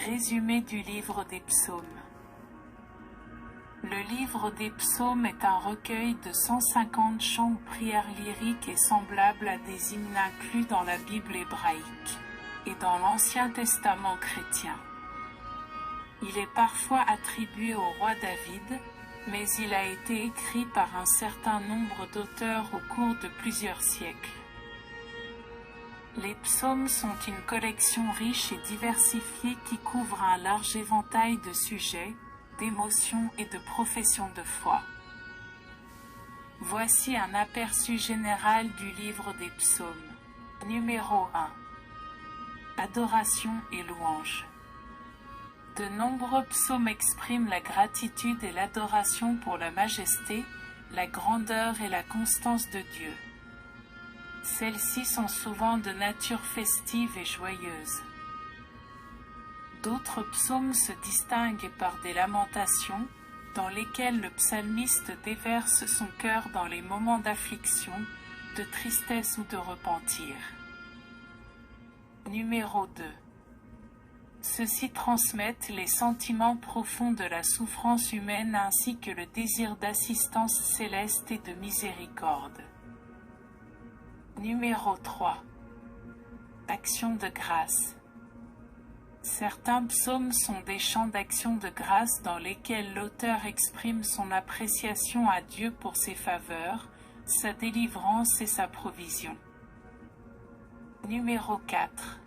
Résumé du livre des psaumes. Le livre des psaumes est un recueil de 150 chants ou prières lyriques et semblables à des hymnes inclus dans la Bible hébraïque et dans l'Ancien Testament chrétien. Il est parfois attribué au roi David, mais il a été écrit par un certain nombre d'auteurs au cours de plusieurs siècles. Les psaumes sont une collection riche et diversifiée qui couvre un large éventail de sujets, d'émotions et de professions de foi. Voici un aperçu général du livre des psaumes. Numéro 1. Adoration et louange. De nombreux psaumes expriment la gratitude et l'adoration pour la majesté, la grandeur et la constance de Dieu. Celles-ci sont souvent de nature festive et joyeuse. D'autres psaumes se distinguent par des lamentations, dans lesquelles le psalmiste déverse son cœur dans les moments d'affliction, de tristesse ou de repentir. Numéro 2. Ceux-ci transmettent les sentiments profonds de la souffrance humaine ainsi que le désir d'assistance céleste et de miséricorde. Numéro 3. Action de grâce. Certains psaumes sont des chants d'action de grâce dans lesquels l'auteur exprime son appréciation à Dieu pour ses faveurs, sa délivrance et sa provision. Numéro 4.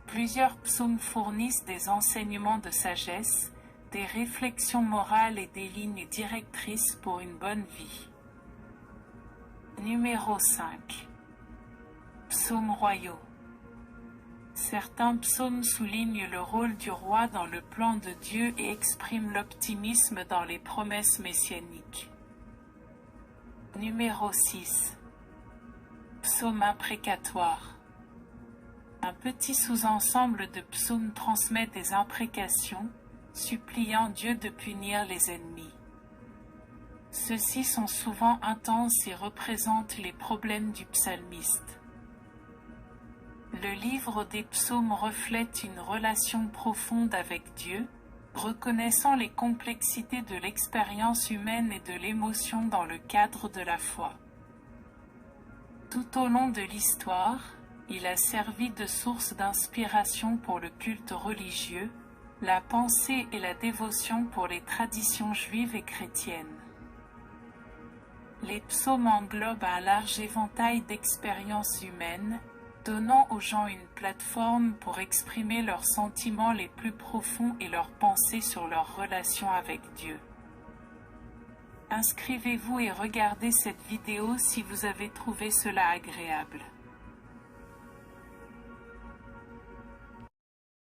Plusieurs psaumes fournissent des enseignements de sagesse, des réflexions morales et des lignes directrices pour une bonne vie. Numéro 5. Psaumes royaux. Certains psaumes soulignent le rôle du roi dans le plan de Dieu et expriment l'optimisme dans les promesses messianiques. Numéro 6. Psaumes imprécatoires. Un petit sous-ensemble de psaumes transmet des imprécations, suppliant Dieu de punir les ennemis. Ceux-ci sont souvent intenses et représentent les problèmes du psalmiste. Le livre des psaumes reflète une relation profonde avec Dieu, reconnaissant les complexités de l'expérience humaine et de l'émotion dans le cadre de la foi. Tout au long de l'histoire, il a servi de source d'inspiration pour le culte religieux, la pensée et la dévotion pour les traditions juives et chrétiennes. Les psaumes englobent un large éventail d'expériences humaines, donnant aux gens une plateforme pour exprimer leurs sentiments les plus profonds et leurs pensées sur leur relation avec Dieu. Inscrivez-vous et regardez cette vidéo si vous avez trouvé cela agréable.